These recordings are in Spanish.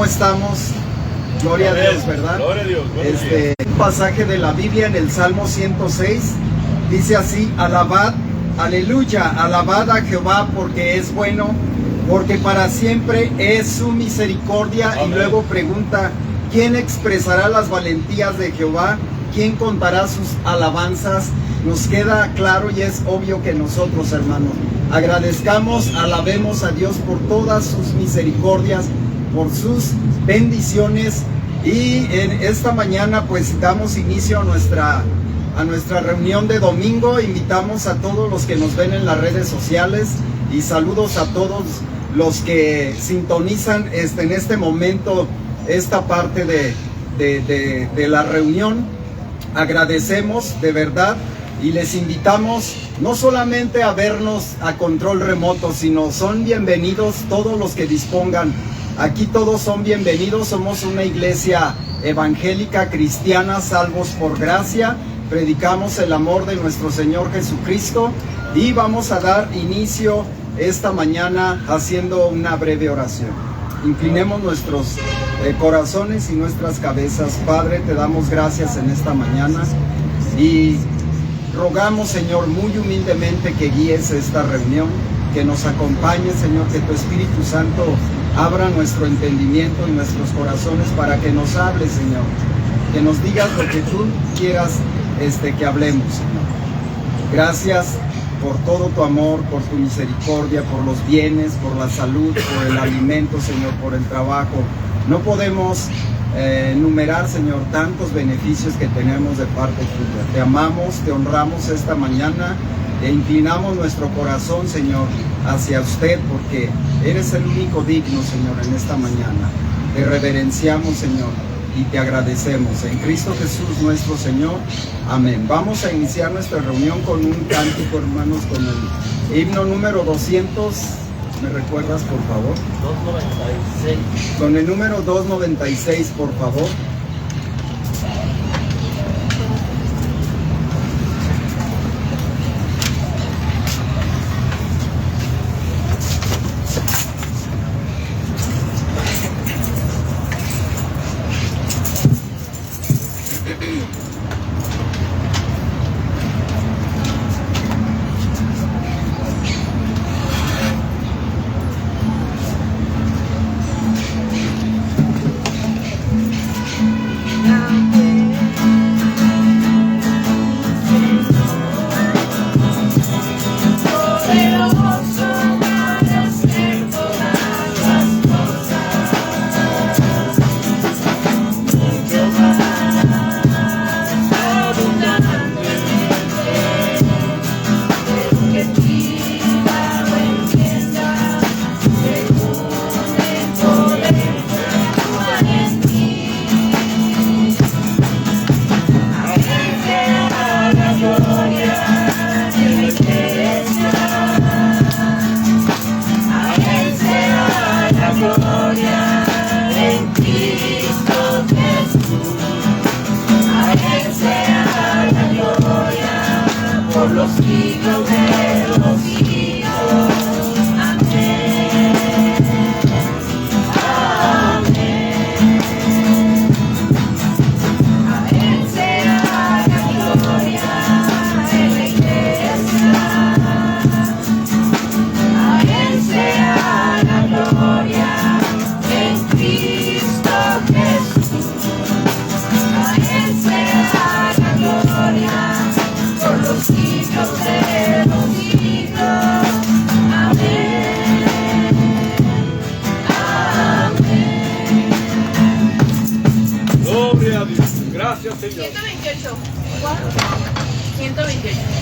¿Cómo estamos? Gloria a Dios, ¿verdad? Gloria a Dios. Un pasaje de la Biblia en el Salmo 106 dice así: alabad, aleluya, alabad a Jehová porque es bueno, porque para siempre es su misericordia. Amén. Y luego pregunta: ¿quién expresará las valentías de Jehová? ¿Quién contará sus alabanzas? Nos queda claro y es obvio que nosotros, hermanos, agradezcamos, alabemos a Dios por todas sus misericordias, por sus bendiciones. Y en esta mañana pues damos inicio a nuestra reunión de domingo. Invitamos a todos los que nos ven en las redes sociales y saludos a todos los que sintonizan en este momento esta parte de la reunión. Agradecemos de verdad y les invitamos no solamente a vernos a control remoto, sino son bienvenidos todos los que dispongan. Aquí todos son bienvenidos. Somos una iglesia evangélica cristiana, salvos por gracia. Predicamos el amor de nuestro Señor Jesucristo y vamos a dar inicio esta mañana haciendo una breve oración. Inclinemos nuestros corazones y nuestras cabezas. Padre, te damos gracias en esta mañana y rogamos, Señor, muy humildemente que guíes esta reunión, que nos acompañes, Señor, que tu Espíritu Santo abra nuestro entendimiento y nuestros corazones para que nos hables, Señor, que nos digas lo que tú quieras que hablemos, Señor. Gracias por todo tu amor, por tu misericordia, por los bienes, por la salud, por el alimento, Señor, por el trabajo. No podemos enumerar, Señor, tantos beneficios que tenemos de parte tuya. Te amamos, te honramos esta mañana e inclinamos nuestro corazón, Señor, hacia usted, porque eres el único digno, Señor, en esta mañana. Te reverenciamos, Señor, y te agradecemos. En Cristo Jesús nuestro Señor. Amén. Vamos a iniciar nuestra reunión con un cántico, hermanos, con el himno número 200. ¿Me recuerdas, por favor? 296. Con el número 296, por favor.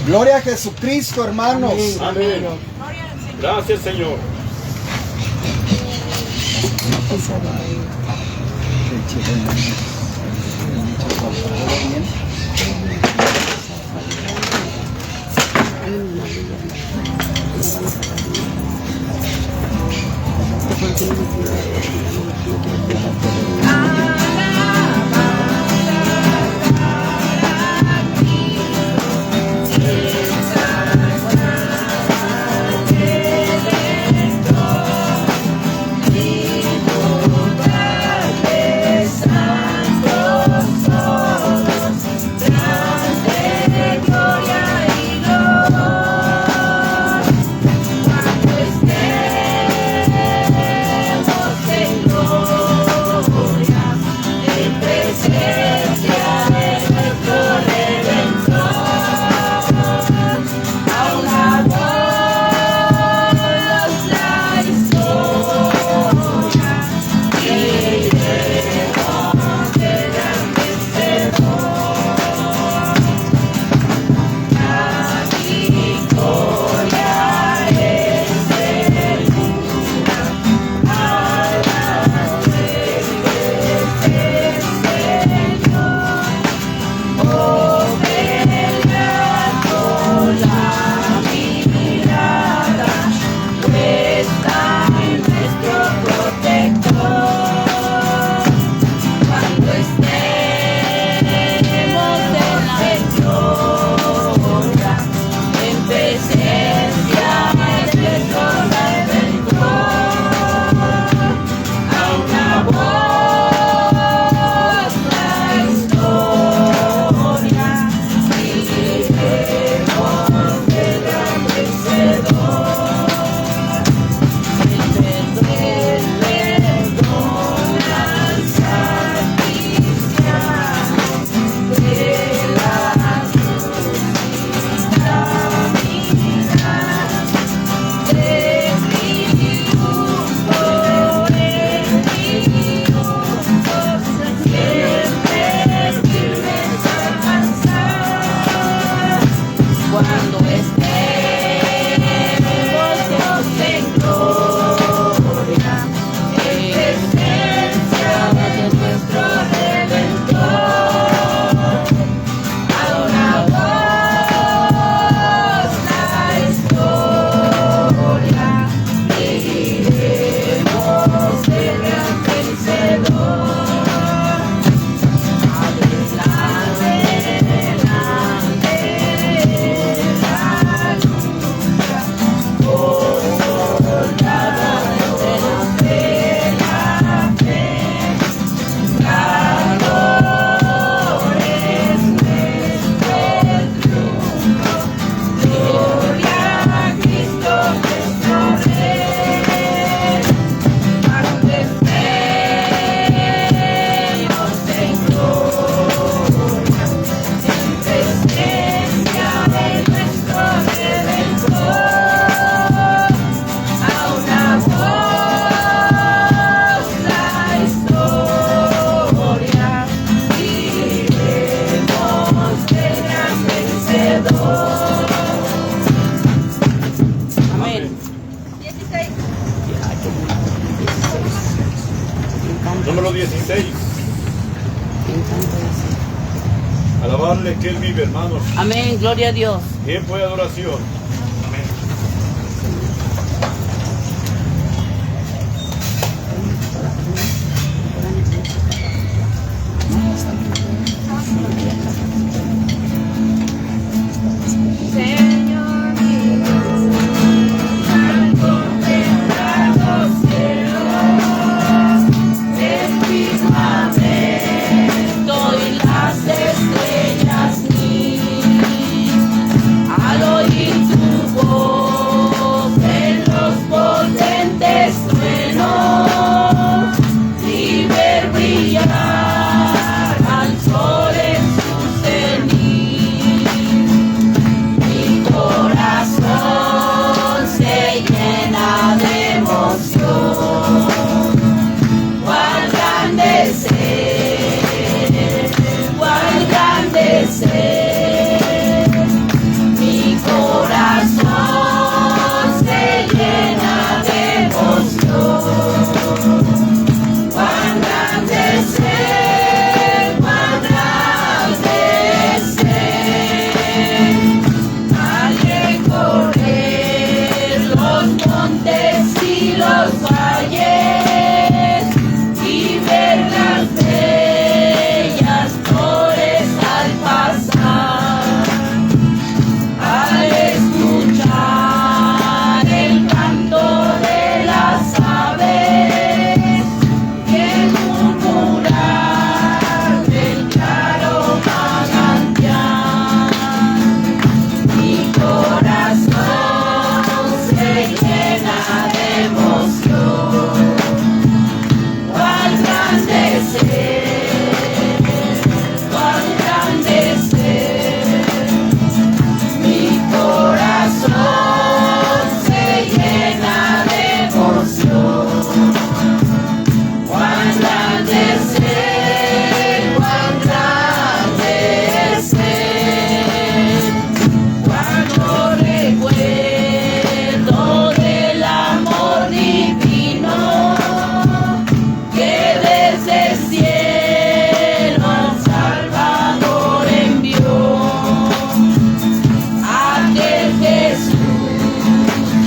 Gloria a Jesucristo, hermanos. Amén. Gracias, Señor. Número 16. Alabarle que Él vive, hermanos. Amén, gloria a Dios. Tiempo de adoración. Amén. Señor, al contemplar los cielos, el firmamento y las estrellas al oír tu voz en los potentes truenos y ver brillar al sol en su cenit. Mi corazón se llena de emoción. Cuán grande es Él, cuán grande es Él. Mi corazón se llena de emoción. Cuán grande es Él, cuán grande es Él. Al recorrer los montes y los valles y ver las bellas flores al pasar, al escuchar el canto de las aves y el murmurar del claro manantial, mi corazón se llena de emoción. Cuán grande es Él, cuán grande es Él. Mi corazón se llena de emoción. Cuán grande es Él, cuán grande es Él. Cuando recuerdo del amor divino que desde el cielo al Salvador envió, aquel Jesús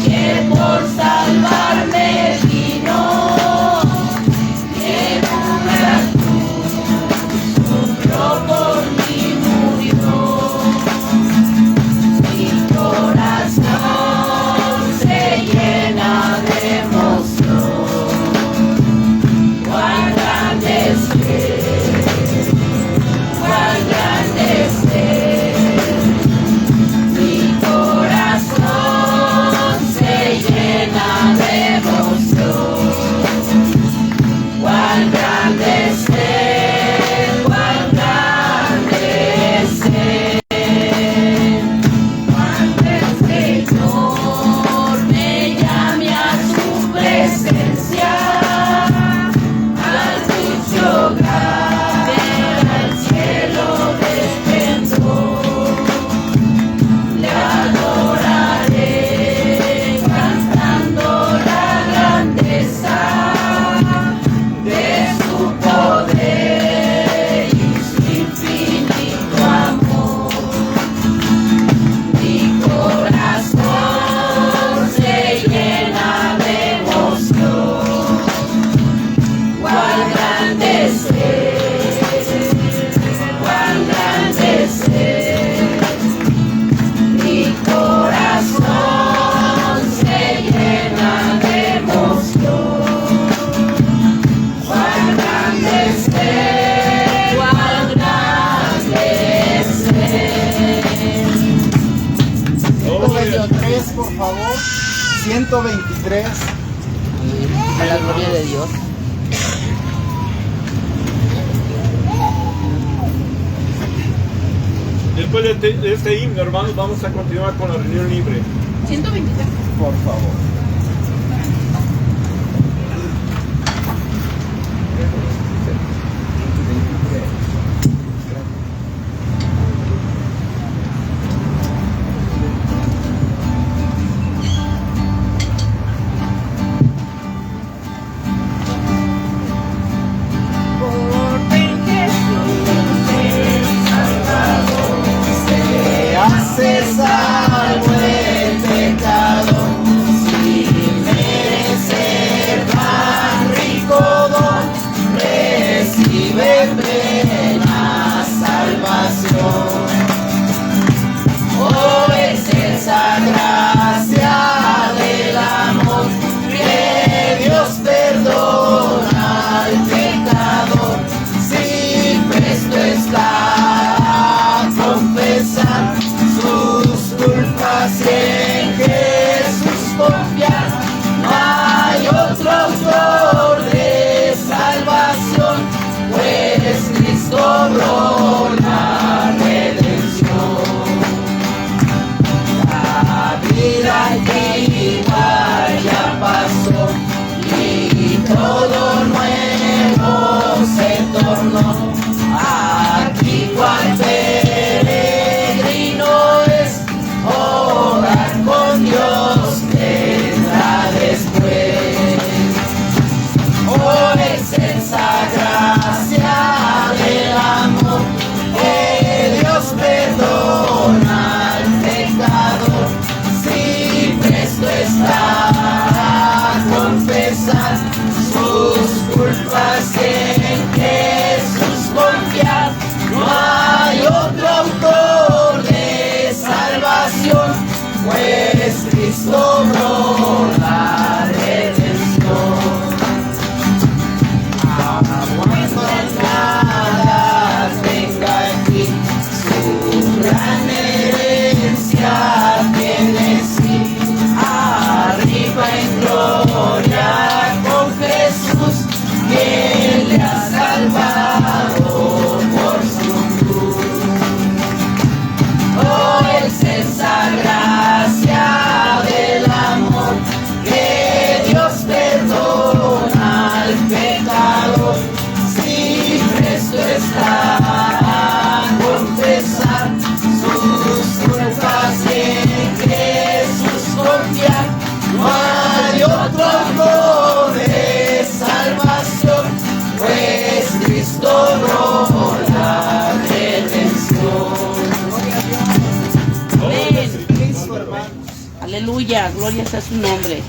que por salvarme vino, que en una cruz sufrió por mí, murió. Mi corazón se llena de emoción. Cuán grande es Él, cuán grande es Él. Mi corazón se llena de emoción. Cuán grande es Él, cuán grande es Él. Cuando el Señor me llame a su presencia, al dulce hogar, al cielo de esplendor, le adoraré cantando la grandeza de su poder y su infinito amor. Mi corazón se llena de emoción. Cuán grande es Él, cuán grande es Él. Mi corazón se llena de emoción. Cuán grande es Él, cuán grande es Él. Gloria. 123, por favor. 123. A la gloria de Dios. Después de este himno, hermanos, vamos a continuar con la reunión libre. 123. Por favor. salvación, pues Cristo logró la redención. La vida antigua ya pasó y todo nuevo se tornó. Aquí cual peregrino es, orar con Dios vendrá después. Oh, excelsa gracia del amor, que Dios perdona al pecador, si presto está a confesar sus culpas y en Jesús confiar. No hay otro autor de salvación, pues Cristo logró la redención. Nada tenga aquí, su gran herencia tiene sí. Arriba en gloria con Jesús, que le ha salvado por su cruz. Oh, excelsa gracia del amor, que Dios perdona al pecador, si presto está a confesar sus culpas y en Jesús confiar. No hay otro autor de salvación, pues Cristo logró la redención. Amén. Cristo, hermanos. Aleluya, gloria sea su nombre.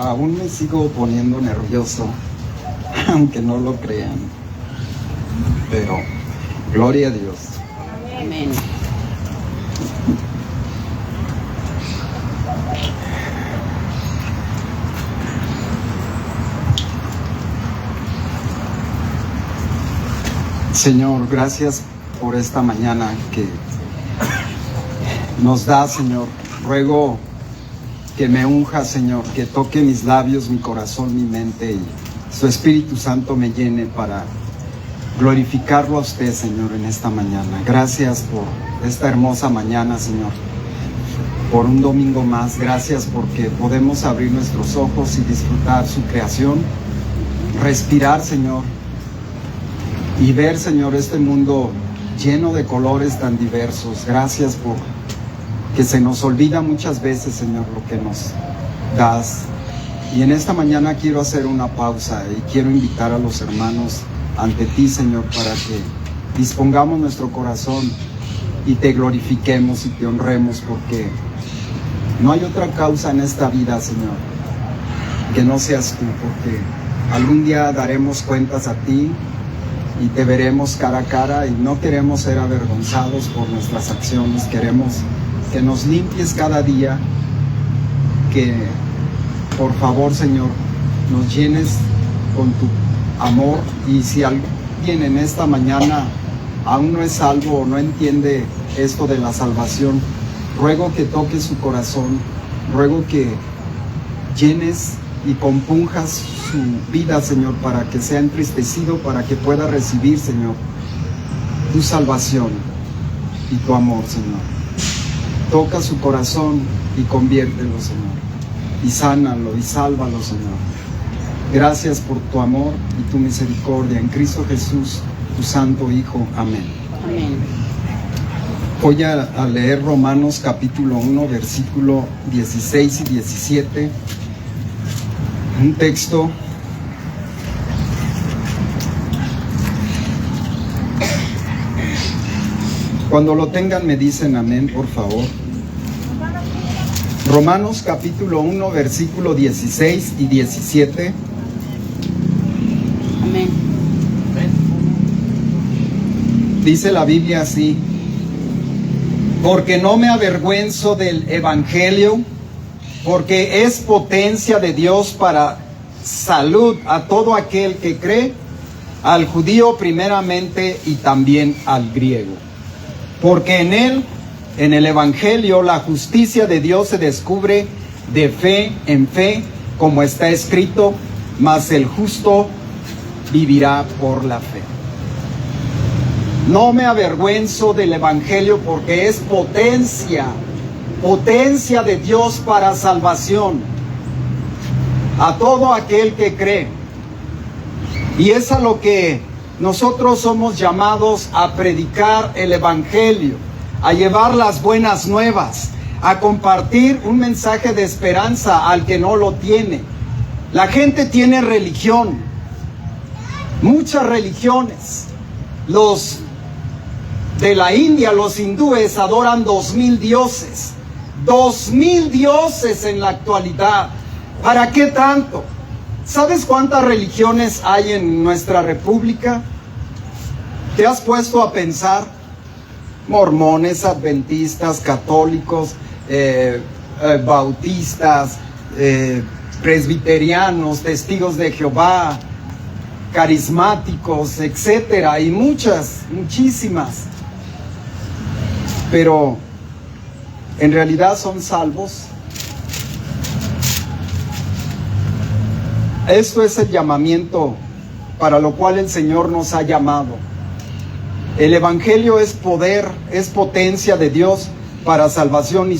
Aún me sigo poniendo nervioso, aunque no lo crean, pero gloria a Dios. Amén. Señor, gracias por esta mañana que nos da, Señor. Ruego que me unja, Señor, que toque mis labios, mi corazón, mi mente y su Espíritu Santo me llene para glorificarlo a usted, Señor, en esta mañana. Gracias por esta hermosa mañana, Señor, por un domingo más. Gracias porque podemos abrir nuestros ojos y disfrutar su creación, respirar, Señor, y ver, Señor, este mundo lleno de colores tan diversos. Gracias por que se nos olvida muchas veces, Señor, lo que nos das. Y en esta mañana quiero hacer una pausa y quiero invitar a los hermanos ante ti, Señor, para que dispongamos nuestro corazón y te glorifiquemos y te honremos, porque no hay otra causa en esta vida, Señor, que no seas tú, porque algún día daremos cuentas a ti y te veremos cara a cara y no queremos ser avergonzados por nuestras acciones. Queremos que nos limpies cada día, que por favor, Señor, nos llenes con tu amor. Y si alguien en esta mañana aún no es salvo o no entiende esto de la salvación, ruego que toques su corazón, ruego que llenes y compunjas su vida, Señor, para que sea entristecido, para que pueda recibir, Señor, tu salvación y tu amor, Señor. Toca su corazón y conviértelo, Señor, y sánalo y sálvalo, Señor. Gracias por tu amor y tu misericordia en Cristo Jesús, tu Santo Hijo. Amén. Amén. Voy a leer Romanos capítulo 1, versículo 16 y 17. Un texto cuando lo tengan me dicen amén, por favor. Romanos capítulo 1, versículo 16 y 17. Amén. Dice la Biblia así: porque no me avergüenzo del evangelio, porque es potencia de Dios para salud a todo aquel que cree, al judío primeramente y también al griego. Porque en él, en el evangelio, la justicia de Dios se descubre de fe en fe, como está escrito: mas el justo vivirá por la fe. No me avergüenzo del evangelio, porque es potencia de Dios para salvación a todo aquel que cree. Y es a lo que nosotros somos llamados, a predicar el evangelio, a llevar las buenas nuevas, a compartir un mensaje de esperanza al que no lo tiene. La gente tiene religión, muchas religiones. Los de la India, los hindúes, adoran 2000 dioses. 2000 dioses en la actualidad. ¿Para qué tanto? ¿Sabes cuántas religiones hay en nuestra república? ¿Te has puesto a pensar? Mormones, adventistas, católicos, bautistas, presbiterianos, testigos de Jehová, carismáticos, etcétera, y muchísimas. Pero ¿en realidad son salvos? Esto es el llamamiento para lo cual el Señor nos ha llamado. El evangelio es poder, es potencia de Dios para salvación, y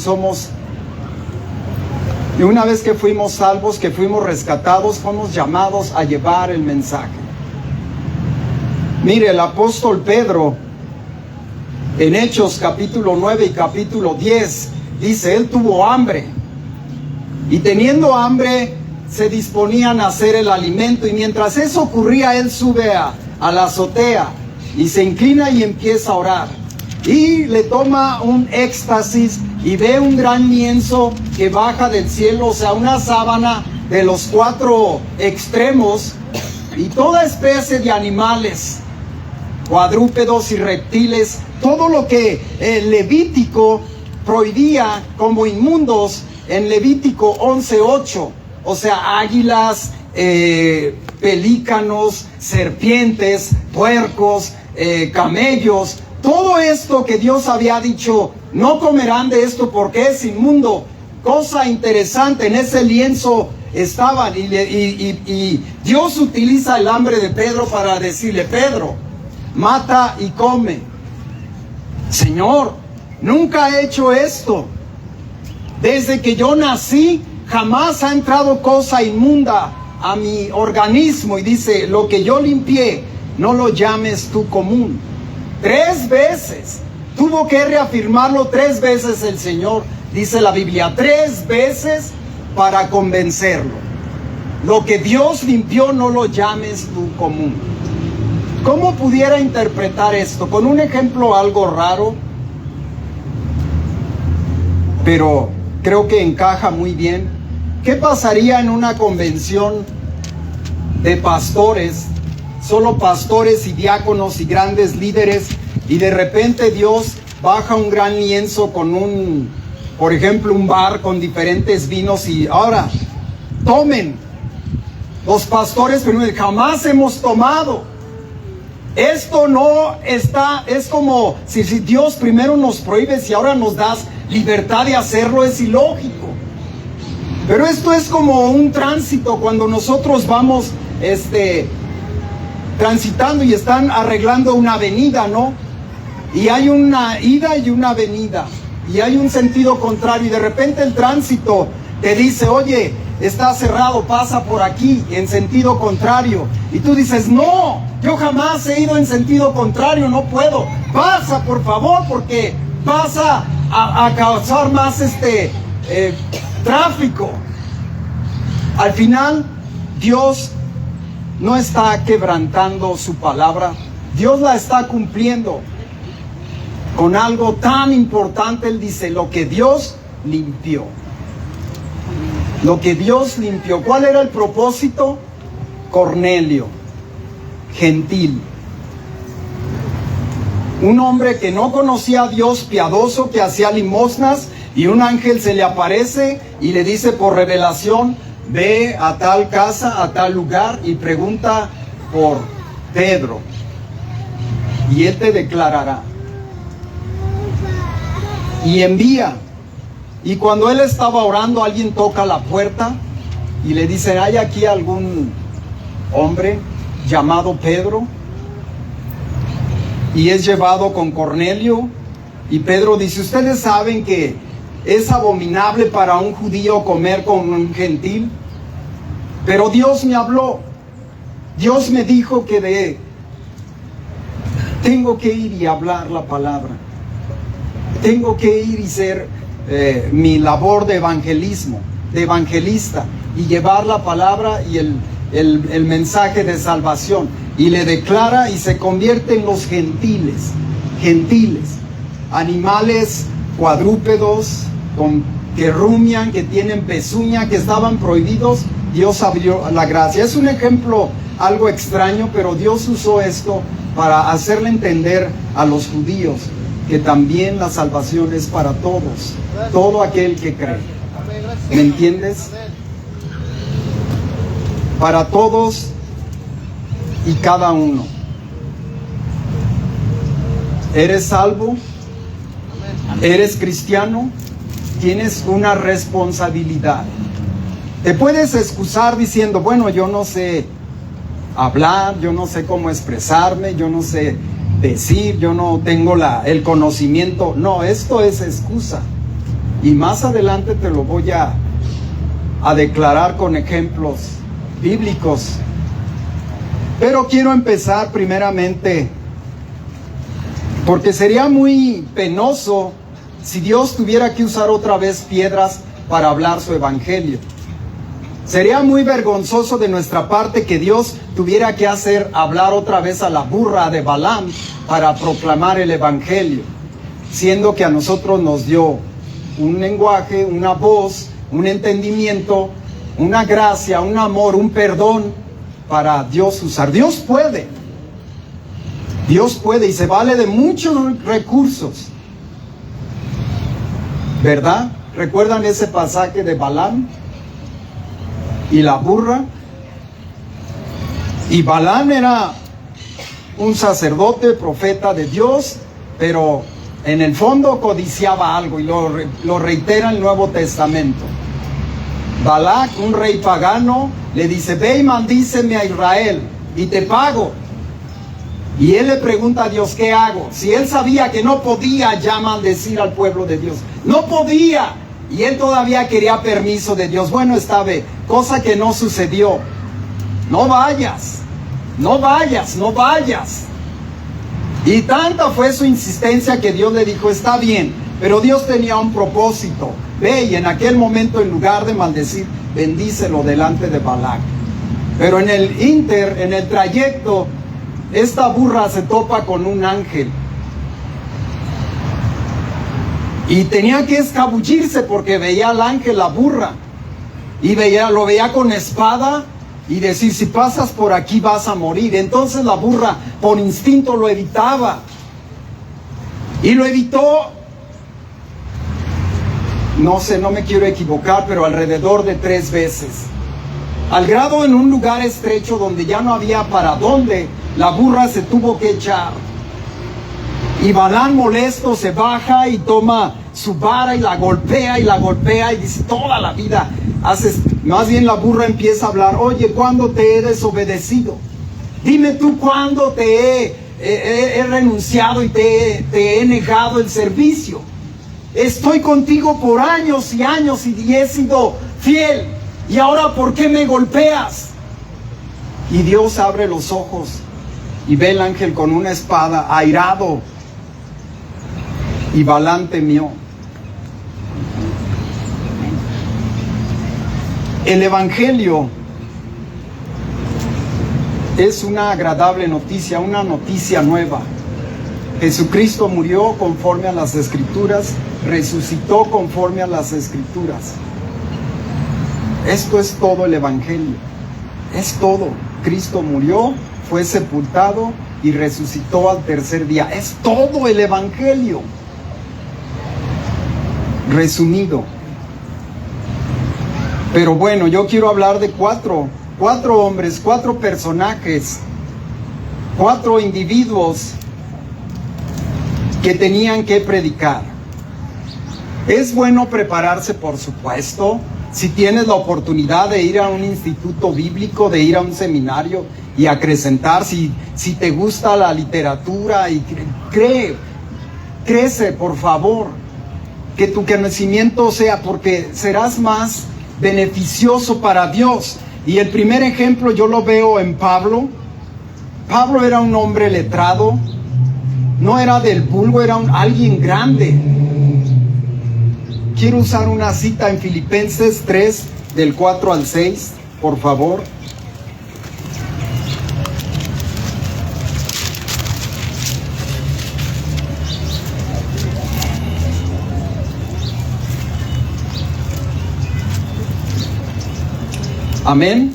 una vez que fuimos salvos, que fuimos rescatados, fuimos llamados a llevar el mensaje. Mire, el apóstol Pedro, en Hechos capítulo 9 y capítulo 10, dice, él tuvo hambre, y teniendo hambre se disponían a hacer el alimento, y mientras eso ocurría, él sube a la azotea y se inclina y empieza a orar, y le toma un éxtasis y ve un gran lienzo que baja del cielo, o sea, una sábana de los 4 extremos, y toda especie de animales, cuadrúpedos y reptiles, todo lo que el Levítico prohibía como inmundos en Levítico 11:8, o sea, águilas, pelícanos, serpientes, puercos, camellos, todo esto que Dios había dicho, no comerán de esto porque es inmundo. Cosa interesante, en ese lienzo estaban, y Dios utiliza el hambre de Pedro para decirle: Pedro, mata y come. Señor, nunca he hecho esto. Desde que yo nací, jamás ha entrado cosa inmunda a mi organismo. Y dice: lo que yo limpié, no lo llames tú común. 3 veces, tuvo que reafirmarlo 3 veces el Señor, dice la Biblia, 3 veces para convencerlo. Lo que Dios limpió, no lo llames tú común. ¿Cómo pudiera interpretar esto? Con un ejemplo algo raro, pero creo que encaja muy bien. ¿Qué pasaría en una convención de pastores, solo pastores y diáconos y grandes líderes, y de repente Dios baja un gran lienzo con por ejemplo, un bar con diferentes vinos, y ahora tomen? Los pastores primero: jamás hemos tomado. Esto no está, es como si Dios primero nos prohíbe y ahora nos das libertad de hacerlo, es ilógico. Pero esto es como un tránsito, cuando nosotros vamos transitando y están arreglando una avenida, ¿no? Y hay una ida y una venida, y hay un sentido contrario, y de repente el tránsito te dice: oye, está cerrado, pasa por aquí en sentido contrario, y tú dices: no, yo jamás he ido en sentido contrario, no puedo, pasa por favor, porque vas a causar más tráfico. Al final, Dios no está quebrantando su palabra, Dios la está cumpliendo con algo tan importante. Él dice, lo que Dios limpió. Lo que Dios limpió. ¿Cuál era el propósito? Cornelio, gentil. Un hombre que no conocía a Dios, piadoso, que hacía limosnas, y un ángel se le aparece y le dice por revelación, ve a tal casa, a tal lugar, y pregunta por Pedro, y él te declarará. Y envía. Y cuando él estaba orando, alguien toca la puerta y le dice, ¿hay aquí algún hombre llamado Pedro? Y es llevado con Cornelio. Y Pedro dice, ustedes saben que es abominable para un judío comer con un gentil, pero Dios me habló. Dios me dijo que tengo que ir y hablar la palabra. Tengo que ir y ser mi labor de evangelismo, de evangelista, y llevar la palabra y el mensaje de salvación. Y le declara, y se convierte en los gentiles, animales cuadrúpedos, que rumian, que tienen pezuña, que estaban prohibidos. Dios abrió la gracia. Es un ejemplo algo extraño, pero Dios usó esto para hacerle entender a los judíos que también la salvación es para todos, todo aquel que cree. ¿Me entiendes? Para todos y cada uno. ¿Eres salvo? ¿Eres cristiano? Tienes una responsabilidad. Te puedes excusar diciendo, bueno, yo no sé hablar, yo no sé cómo expresarme, yo no sé decir, yo no tengo el conocimiento. No, esto es excusa. Y más adelante te lo voy a declarar con ejemplos bíblicos. Pero quiero empezar primeramente, porque sería muy penoso si Dios tuviera que usar otra vez piedras para hablar su evangelio. Sería muy vergonzoso de nuestra parte que Dios tuviera que hacer hablar otra vez a la burra de Balaam para proclamar el evangelio, siendo que a nosotros nos dio un lenguaje, una voz, un entendimiento, una gracia, un amor, un perdón para Dios usar. Dios puede y se vale de muchos recursos, ¿verdad? ¿Recuerdan ese pasaje de Balaam y la burra? Y Balaam era un sacerdote, profeta de Dios, pero en el fondo codiciaba algo, y lo reitera el Nuevo Testamento. Balac, un rey pagano, le dice, ve y maldíceme a Israel y te pago. Y él le pregunta a Dios, ¿qué hago? Si él sabía que no podía ya maldecir al pueblo de Dios, no podía, y él todavía quería permiso de Dios. Bueno, esta vez, cosa que no sucedió. No vayas, no vayas, no vayas. Y tanta fue su insistencia que Dios le dijo, está bien, pero Dios tenía un propósito. Ve, y en aquel momento, en lugar de maldecir, bendícelo delante de Balac. Pero en el trayecto, esta burra se topa con un ángel. Y tenía que escabullirse porque veía al ángel, la burra. Y lo veía con espada y decir, si pasas por aquí vas a morir. Entonces la burra por instinto lo evitaba. Y lo evitó, no sé, no me quiero equivocar, pero alrededor de 3 veces. Al grado en un lugar estrecho donde ya no había para dónde, la burra se tuvo que echar. Y Balaam molesto se baja y toma su vara y la golpea y dice, toda la vida haces. Más bien la burra empieza a hablar, oye, ¿cuándo te he desobedecido? Dime tú cuándo te he renunciado y te he negado el servicio. Estoy contigo por años y años y he sido fiel. Y ahora, ¿por qué me golpeas? Y Dios abre los ojos y ve el ángel con una espada, airado. y Balaam temió. El Evangelio es una agradable noticia, una noticia nueva. Jesucristo murió conforme a las Escrituras, resucitó conforme a las Escrituras. Esto es todo el Evangelio, es todo. Cristo murió, fue sepultado y resucitó al tercer día. Es todo el Evangelio resumido. Pero bueno, yo quiero hablar de cuatro hombres, 4 personajes, 4 individuos que tenían que predicar. Es bueno prepararse, por supuesto. Si tienes la oportunidad de ir a un instituto bíblico, de ir a un seminario y acrecentar, si te gusta la literatura, y crece, por favor, que tu conocimiento sea, porque serás más beneficioso para Dios. Y el primer ejemplo yo lo veo en Pablo. Pablo era un hombre letrado, no era del vulgo, era alguien grande. Quiero usar una cita en Filipenses 3, del 4 al 6, por favor. Amén.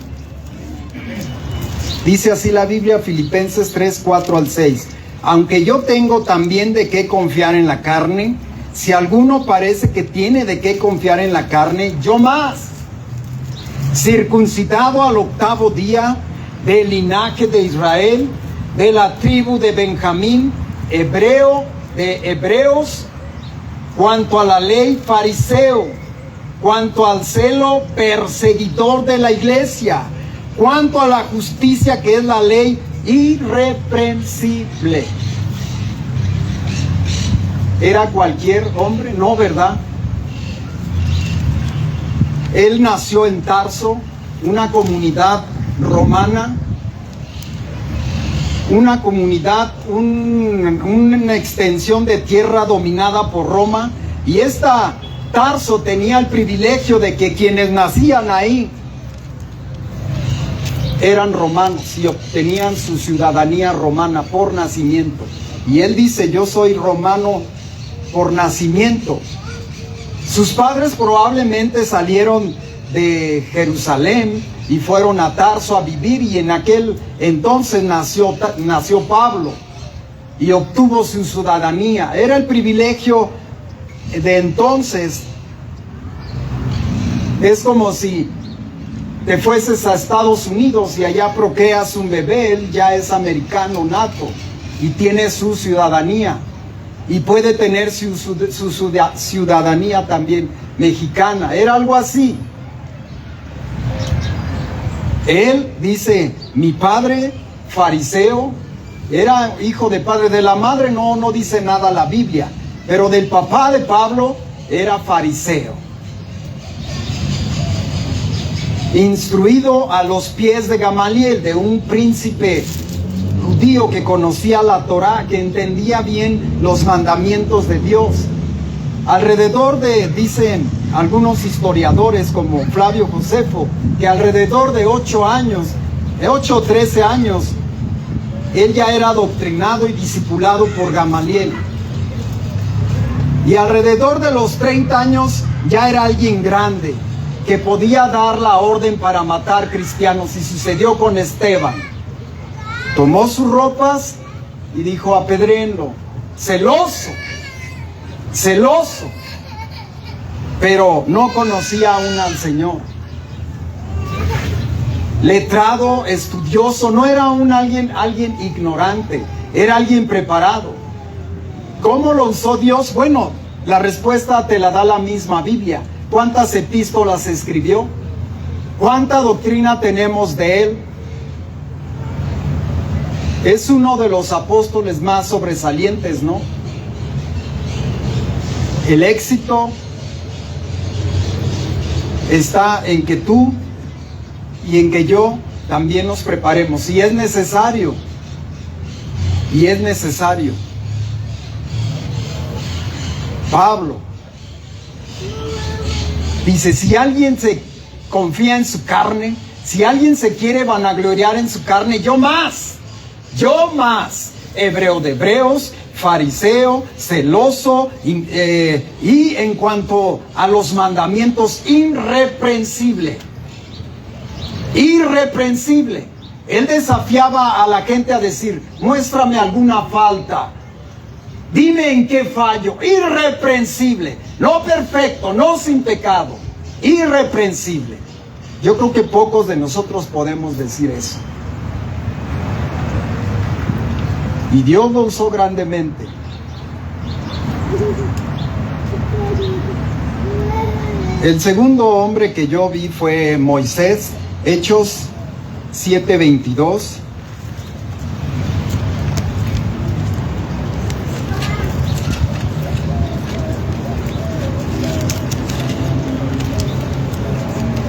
Dice así la Biblia, Filipenses 3, 4 al 6. Aunque yo tengo también de qué confiar en la carne, si alguno parece que tiene de qué confiar en la carne, yo más. Circuncidado al 8º día, del linaje de Israel, de la tribu de Benjamín, hebreo de hebreos, cuanto a la ley, fariseo, cuanto al celo, perseguidor de la iglesia, cuanto a la justicia que es la ley, irreprensible. ¿Era cualquier hombre? No, ¿verdad? Él nació en Tarso, una comunidad romana, una comunidad, una extensión de tierra dominada por Roma, y esta Tarso tenía el privilegio de que quienes nacían ahí eran romanos y obtenían su ciudadanía romana por nacimiento. Y él dice, yo soy romano por nacimiento. Sus padres probablemente salieron de Jerusalén y fueron a Tarso a vivir, y en aquel entonces nació Pablo y obtuvo su ciudadanía. Era el privilegio de entonces. Es como si te fueses a Estados Unidos y allá procreas un bebé, él ya es americano nato y tiene su ciudadanía, y puede tener su ciudadanía también mexicana. Era algo así. Él dice, mi padre fariseo, era hijo de padre. De la madre no dice nada la Biblia, pero del papá de Pablo era fariseo, instruido a los pies de Gamaliel, de un príncipe judío que conocía la Torá, que entendía bien los mandamientos de Dios. Alrededor de, dicen algunos historiadores como Flavio Josefo, que alrededor de 8 o 13 años, él ya era adoctrinado y discipulado por Gamaliel. Y alrededor de los 30 años ya era alguien grande, que podía dar la orden para matar cristianos, y sucedió con Esteban. Tomó sus ropas y dijo, apedréenlo. Celoso, pero no conocía aún al Señor. Letrado, estudioso, no era alguien ignorante, era alguien preparado. ¿Cómo lo usó Dios? Bueno, la respuesta te la da la misma Biblia. ¿Cuántas epístolas escribió? ¿Cuánta doctrina tenemos de él? Es uno de los apóstoles más sobresalientes, ¿no? El éxito está en que tú y en que yo también nos preparemos. Y es necesario. Pablo dice, si alguien se confía en su carne, si alguien se quiere vanagloriar en su carne, yo más, hebreo de hebreos, fariseo, celoso, y en cuanto a los mandamientos, irreprensible. Él desafiaba a la gente a decir, muéstrame alguna falta, dime en qué fallo. Irreprensible, no perfecto, no sin pecado, irreprensible. Yo creo que pocos de nosotros podemos decir eso. Y Dios lo usó grandemente. El segundo hombre que yo vi fue Moisés, Hechos 7:22.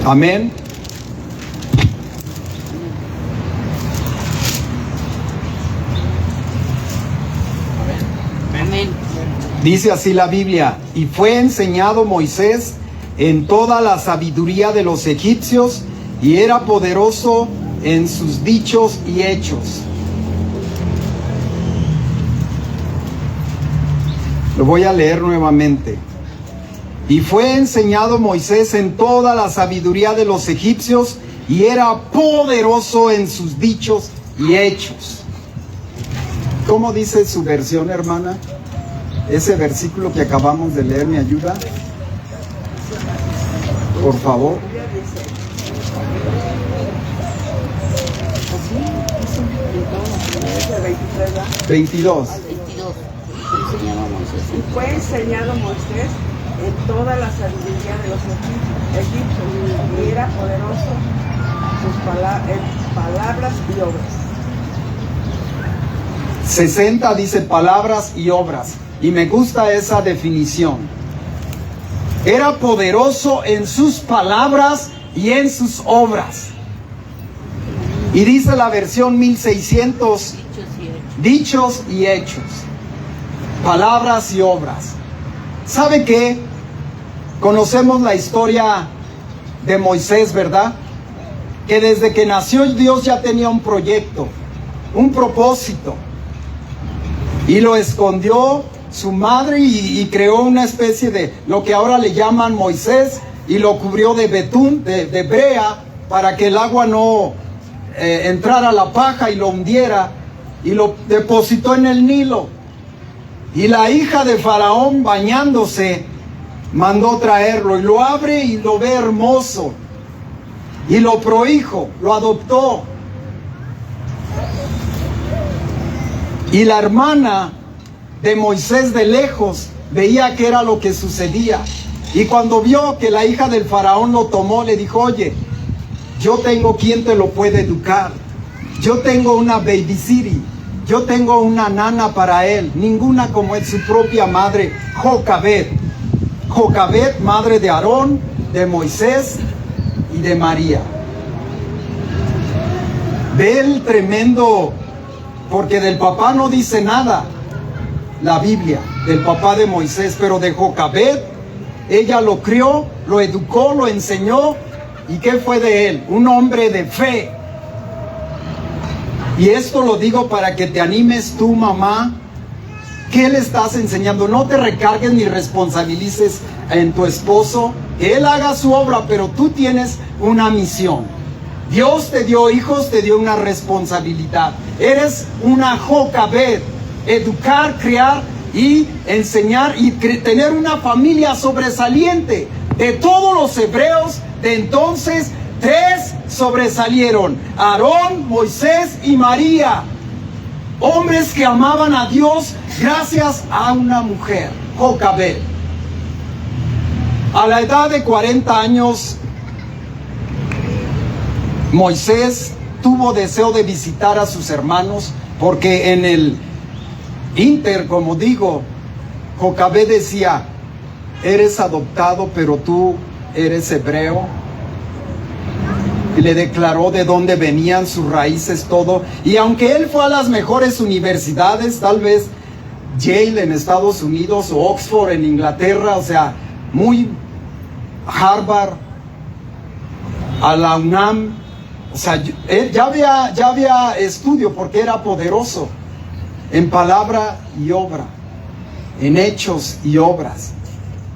Amén. Amén. Dice así la Biblia, y fue enseñado Moisés en toda la sabiduría de los egipcios, y era poderoso en sus dichos y hechos. Lo voy a leer nuevamente. Y fue enseñado Moisés en toda la sabiduría de los egipcios, y era poderoso en sus dichos y hechos. ¿Cómo dice su versión, hermana? Ese versículo que acabamos de leer, ¿me ayuda? Por favor. 22. Y fue enseñado Moisés en toda la sabiduría de los egipcios, y era poderoso en palabras y obras. 60 dice palabras y obras, y me gusta esa definición. Era poderoso en sus palabras y en sus obras. Y dice la versión 1600, dichos y hechos, palabras y obras. ¿Sabe qué? Conocemos la historia de Moisés, ¿verdad? Que desde que nació Dios ya tenía un proyecto, un propósito, y lo escondió su madre y creó una especie de lo que ahora le llaman Moisés, y lo cubrió de betún, de brea, para que el agua no entrara a la paja y lo hundiera, y lo depositó en el Nilo. Y la hija de Faraón, bañándose, mandó traerlo, y lo abre y lo ve hermoso, y lo prohijo, lo adoptó. Y la hermana de Moisés de lejos veía que era lo que sucedía, y cuando vio que la hija del Faraón lo tomó, le dijo, oye, yo tengo quien te lo puede educar, yo tengo una babysitter, yo tengo una nana para él, ninguna como es su propia madre, Jocabed. Jocabed, madre de Aarón, de Moisés y de María. Ve el tremendo, porque del papá no dice nada la Biblia, del papá de Moisés, pero de Jocabed, ella lo crió, lo educó, lo enseñó. ¿Y qué fue de él? Un hombre de fe. Y esto lo digo para que te animes tú, mamá. ¿Qué le estás enseñando? No te recargues ni responsabilices en tu esposo. Que él haga su obra, pero tú tienes una misión. Dios te dio hijos, te dio una responsabilidad. Eres una Jocabed. Educar, criar y enseñar y tener una familia sobresaliente. De todos los hebreos de entonces, 3 sobresalieron: Aarón, Moisés y María. Hombres que amaban a Dios gracias a una mujer, Jocabed. A la edad de 40 años, Moisés tuvo deseo de visitar a sus hermanos, porque en el como digo, Jocabed decía, eres adoptado, pero tú eres hebreo. Y le declaró de dónde venían sus raíces, todo. Y aunque él fue a las mejores universidades, tal vez Yale en Estados Unidos o Oxford en Inglaterra, o sea, muy Harvard, a la UNAM, o sea, él ya había estudio porque era poderoso en palabra y obra, en hechos y obras.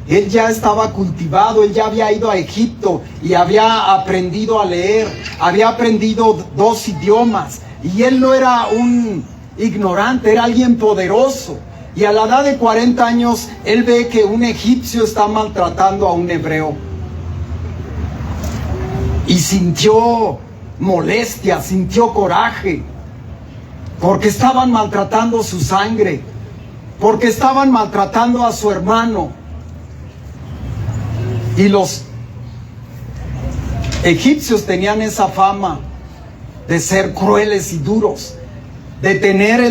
Él ya estaba cultivado, él ya había ido a Egipto y había aprendido a leer, había aprendido 2 idiomas, y él no era un ignorante, era alguien poderoso. Y a la edad de 40 años, él ve que un egipcio está maltratando a un hebreo. Y sintió molestia, sintió coraje, porque estaban maltratando su sangre, porque estaban maltratando a su hermano. Y los egipcios tenían esa fama de ser crueles y duros, de tener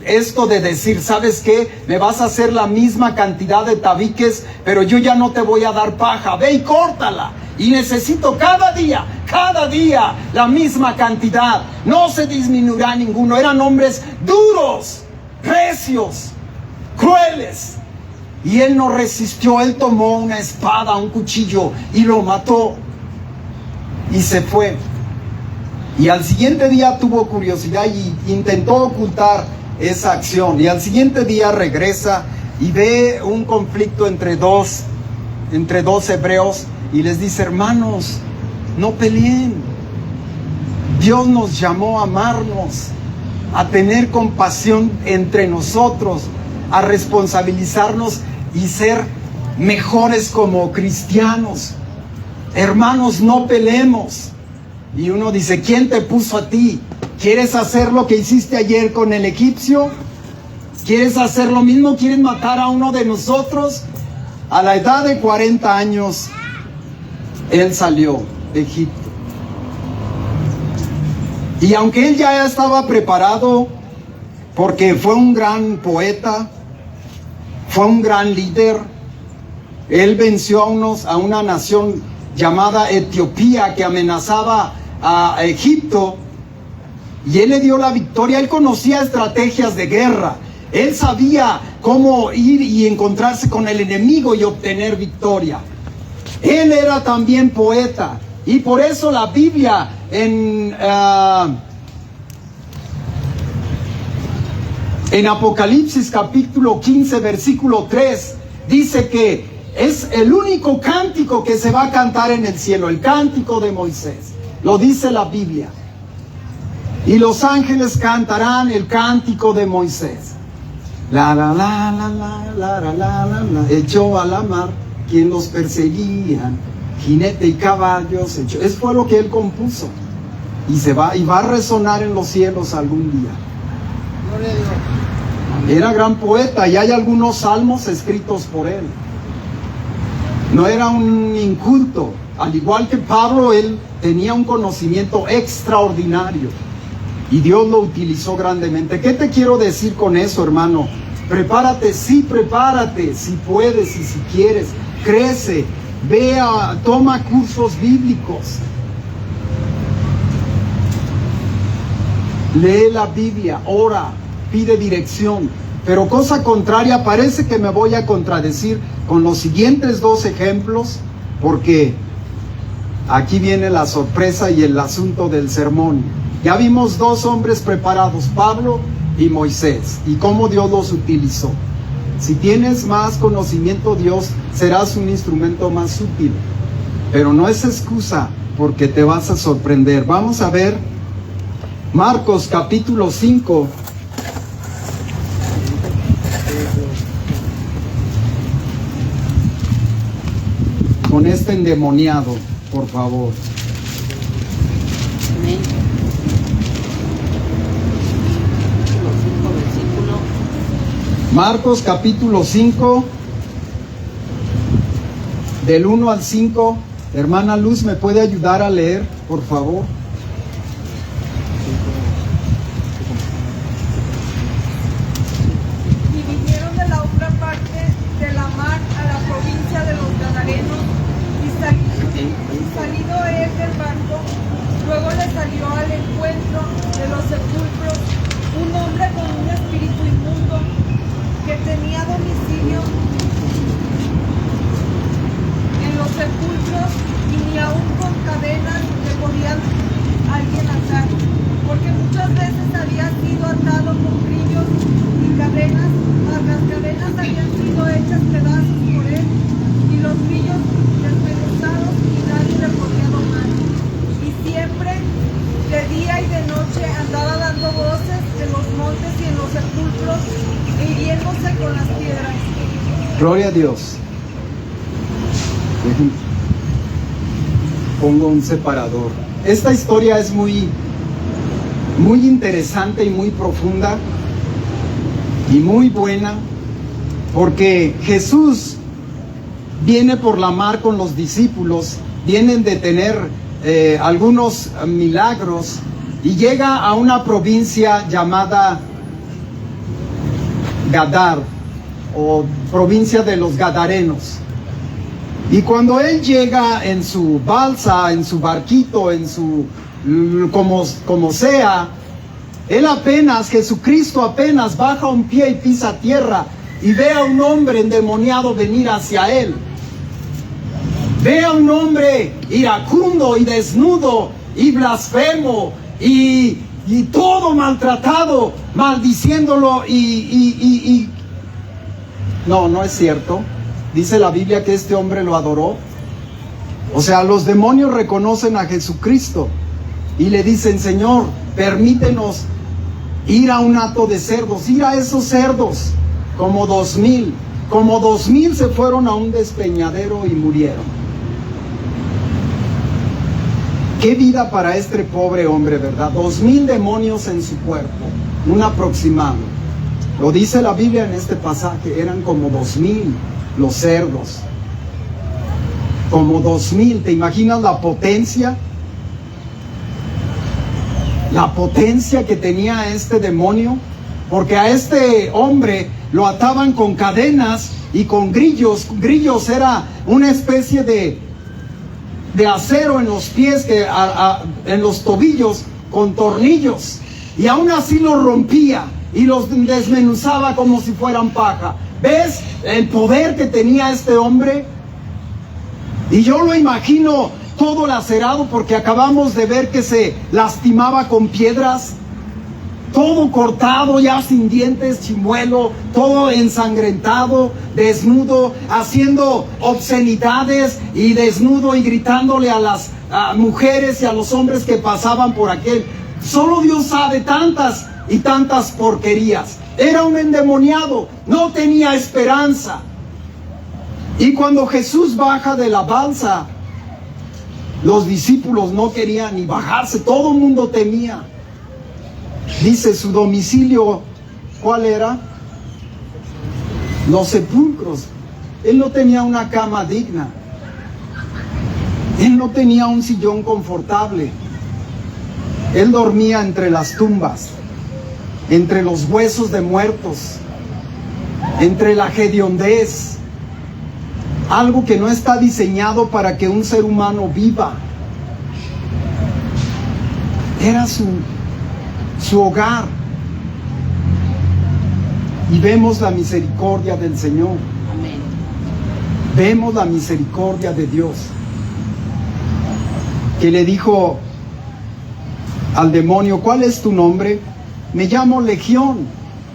esto de decir, ¿sabes qué? Me vas a hacer la misma cantidad de tabiques, pero yo ya no te voy a dar paja, ve y córtala. Y necesito cada día, la misma cantidad. No se disminuirá ninguno. Eran hombres duros, recios, crueles. Y él no resistió, él tomó una espada, un cuchillo y lo mató. Y se fue. Y al siguiente día tuvo curiosidad y intentó ocultar esa acción. Y al siguiente día regresa y ve un conflicto entre dos hebreos y les dice, hermanos, no peleen. Dios nos llamó a amarnos, a tener compasión entre nosotros, a responsabilizarnos y ser mejores como cristianos. Hermanos, no peleemos. Y uno dice, ¿quién te puso a ti? ¿Quieres hacer lo que hiciste ayer con el egipcio? ¿Quieres hacer lo mismo? ¿Quieres matar a uno de nosotros? A la edad de 40 años, él salió de Egipto. Y aunque él ya estaba preparado, porque fue un gran poeta, fue un gran líder, él venció a una nación llamada Etiopía que amenazaba a Egipto, y él le dio la victoria. Él conocía estrategias de guerra, él sabía cómo ir y encontrarse con el enemigo y obtener victoria. Él era también poeta, y por eso la Biblia en Apocalipsis capítulo 15 versículo 3 dice que es el único cántico que se va a cantar en el cielo, el cántico de Moisés. Lo dice la Biblia. Y los ángeles cantarán el cántico de Moisés. La la la la la la la la la la. Echó a la mar quien los perseguían, jinete y caballos. Fue lo que él compuso. Y va a resonar en los cielos algún día. Era gran poeta y hay algunos salmos escritos por él. No era un inculto. Al igual que Pablo, él tenía un conocimiento extraordinario y Dios lo utilizó grandemente. ¿Qué te quiero decir con eso, hermano? Prepárate, sí, prepárate, si puedes y si quieres. Crece, toma cursos bíblicos. Lee la Biblia, ora, pide dirección. Pero cosa contraria, parece que me voy a contradecir con los siguientes 2 ejemplos, porque aquí viene la sorpresa y el asunto del sermón. Ya vimos 2 hombres preparados, Pablo y Moisés, y cómo Dios los utilizó. Si tienes más conocimiento, Dios serás un instrumento más útil, pero no es excusa, porque te vas a sorprender. Vamos a ver Marcos capítulo 5. Con este endemoniado, por favor. Amén. Marcos capítulo 5, del 1 al 5. Hermana Luz, ¿me puede ayudar a leer, por favor? Y vinieron de la otra parte de la mar a la provincia de los Gadarenos, y salido él del barco, luego le salió al encuentro de los sepulcros un hombre con un espíritu inmundo, muchas veces había sido atado con grillos y cadenas, mas las cadenas habían sido hechas pedazos por él y los grillos desmenuzados y nadie le podía domar. Y siempre, de día y de noche, andaba dando voces en los montes y en los sepulcros, e hiriéndose con las piedras. Gloria a Dios. Pongo un separador. Esta historia es muy interesante y muy profunda y muy buena, porque Jesús viene por la mar con los discípulos, vienen de tener algunos milagros, y llega a una provincia llamada Gadar, o provincia de los Gadarenos. Y cuando él llega en su balsa, en su barquito, en su como sea, él apenas, Jesucristo apenas baja un pie y pisa tierra y ve a un hombre endemoniado venir hacia él. Ve a un hombre iracundo y desnudo y blasfemo y todo maltratado, maldiciéndolo no es cierto. Dice la Biblia que este hombre lo adoró. O sea, los demonios reconocen a Jesucristo y le dicen: Señor, permítenos ir a un hato de cerdos, ir a esos cerdos, como 2000 se fueron a un despeñadero y murieron. Qué vida para este pobre hombre, ¿verdad? 2000 demonios en su cuerpo, un aproximado. Lo dice la Biblia en este pasaje, eran como 2000 los cerdos. Como 2000, ¿te imaginas la potencia? La potencia que tenía este demonio, porque a este hombre lo ataban con cadenas y con grillos. Grillos era una especie de acero en los pies, en los tobillos, con tornillos, y aún así los rompía y los desmenuzaba como si fueran paja. ¿Ves el poder que tenía este hombre? Y yo lo imagino todo lacerado, porque acabamos de ver que se lastimaba con piedras, todo cortado, ya sin dientes, chimuelo, todo ensangrentado, desnudo, haciendo obscenidades y desnudo y gritándole a las mujeres y a los hombres que pasaban por aquel. Solo Dios sabe tantas y tantas porquerías. Era un endemoniado, no tenía esperanza. Y cuando Jesús baja de la balsa, los discípulos no querían ni bajarse, todo el mundo temía. Dice su domicilio, ¿cuál era? Los sepulcros. Él no tenía una cama digna. Él no tenía un sillón confortable. Él dormía entre las tumbas, entre los huesos de muertos, entre la hediondez, algo que no está diseñado para que un ser humano viva. Era su hogar. Y vemos la misericordia del Señor. Amén. Vemos la misericordia de Dios, que le dijo al demonio: ¿cuál es tu nombre? Me llamo Legión.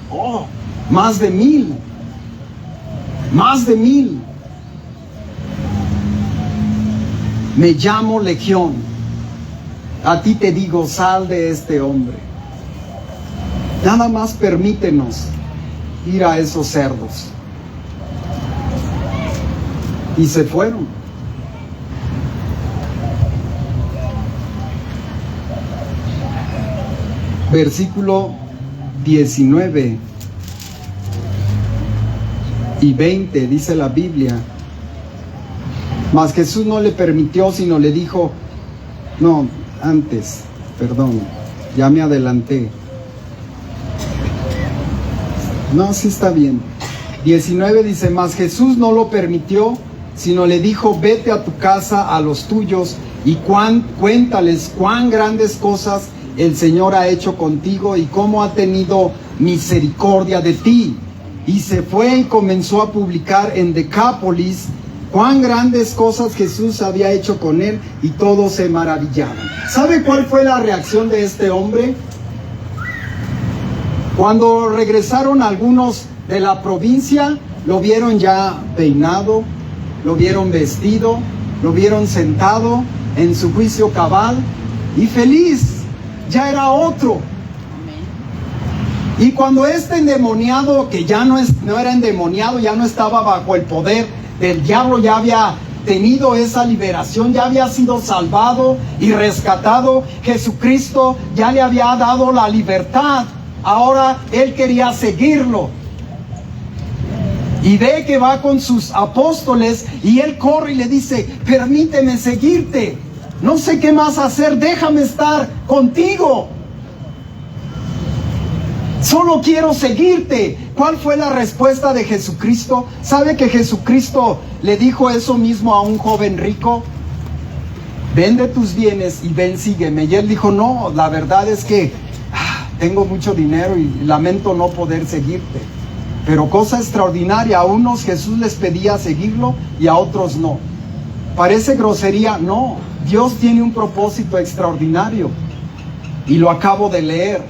Oh, más de 1000. Más de 1000. Me llamo Legión. A ti te digo, sal de este hombre. Nada más permítenos ir a esos cerdos. Y se fueron. Versículo 19 y 20 dice la Biblia: mas Jesús no le permitió, sino le dijo, no, antes, perdón, ya me adelanté. No, sí está bien. 19 dice: mas Jesús no lo permitió, sino le dijo, vete a tu casa, a los tuyos, y cuéntales cuán grandes cosas el Señor ha hecho contigo y cómo ha tenido misericordia de ti. Y se fue y comenzó a publicar en Decápolis cuán grandes cosas Jesús había hecho con él, y todos se maravillaron. ¿Sabe cuál fue la reacción de este hombre? Cuando regresaron algunos de la provincia, lo vieron ya peinado, lo vieron vestido, lo vieron sentado en su juicio cabal y feliz, ya era otro. Y cuando este endemoniado, que ya no era endemoniado, ya no estaba bajo el poder del diablo, ya había tenido esa liberación, ya había sido salvado y rescatado, Jesucristo ya le había dado la libertad. Ahora él quería seguirlo. Y ve que va con sus apóstoles y él corre y le dice: permíteme seguirte, no sé qué más hacer, déjame estar contigo, solo quiero seguirte. ¿Cuál fue la respuesta de Jesucristo? ¿Sabe que Jesucristo le dijo eso mismo a un joven rico? Vende tus bienes y ven, sígueme. Y él dijo: no, la verdad es que tengo mucho dinero y lamento no poder seguirte. Pero cosa extraordinaria, a unos Jesús les pedía seguirlo y a otros no. Parece grosería, no. Dios tiene un propósito extraordinario y lo acabo de leer.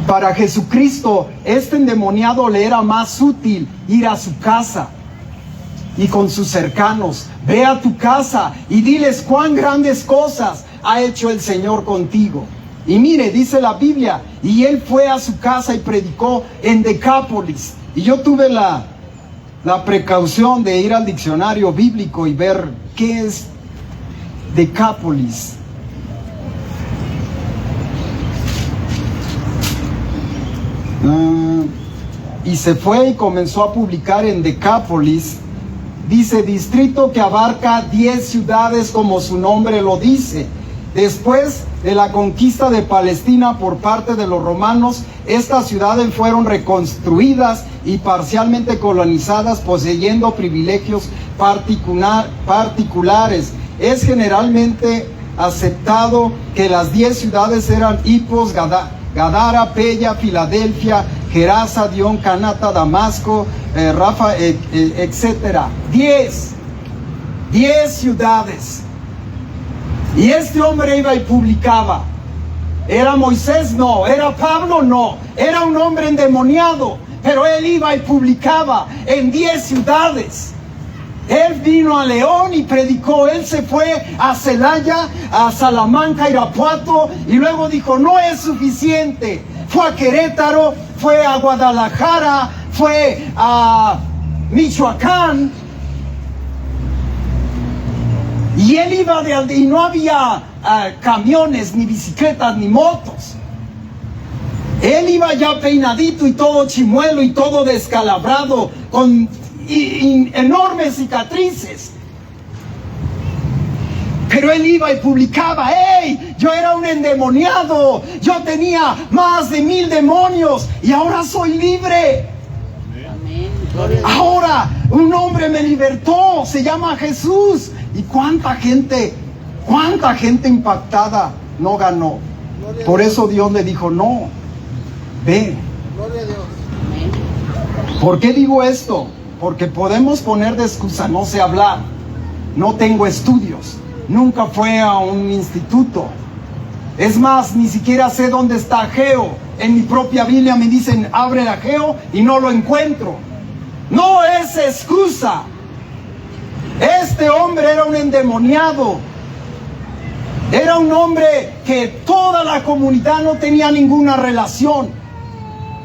Para Jesucristo, este endemoniado le era más útil ir a su casa y con sus cercanos. Ve a tu casa y diles cuán grandes cosas ha hecho el Señor contigo. Y mire, dice la Biblia, y él fue a su casa y predicó en Decápolis. Y yo tuve la precaución de ir al diccionario bíblico y ver qué es Decápolis. Y se fue y comenzó a publicar en Decápolis. Dice: distrito que abarca 10 ciudades, como su nombre lo dice. Después de la conquista de Palestina por parte de los romanos, estas ciudades fueron reconstruidas y parcialmente colonizadas, poseyendo privilegios particulares. Es generalmente aceptado que las 10 ciudades eran Hipos, Gadara, Pella, Filadelfia, Gerasa, Dion, Canata, Damasco, Rafa, etc. 10 ciudades. Y este hombre iba y publicaba. ¿Era Moisés? No. ¿Era Pablo? No. Era un hombre endemoniado, pero él iba y publicaba en 10 ciudades. Él vino a León y predicó. Él se fue a Celaya, a Salamanca, Irapuato, y luego dijo: no es suficiente. Fue a Querétaro, fue a Guadalajara, fue a Michoacán. Y él iba y no había camiones, ni bicicletas, ni motos. Él iba ya peinadito y todo chimuelo y todo descalabrado, con enormes cicatrices. Pero él iba y publicaba: ¡hey! Yo era un endemoniado, yo tenía más de 1000 demonios y ahora soy libre. Ahora un hombre me libertó, se llama Jesús. ¿Y cuánta gente impactada no ganó? Por eso Dios le dijo: no, ve. ¿Por qué digo esto? Porque podemos poner de excusa: no sé hablar, no tengo estudios, nunca fue a un instituto. Es más, ni siquiera sé dónde está Ageo. En mi propia Biblia me dicen: abre Ageo, y no lo encuentro. No es excusa. Este hombre era un endemoniado. Era un hombre que toda la comunidad no tenía ninguna relación.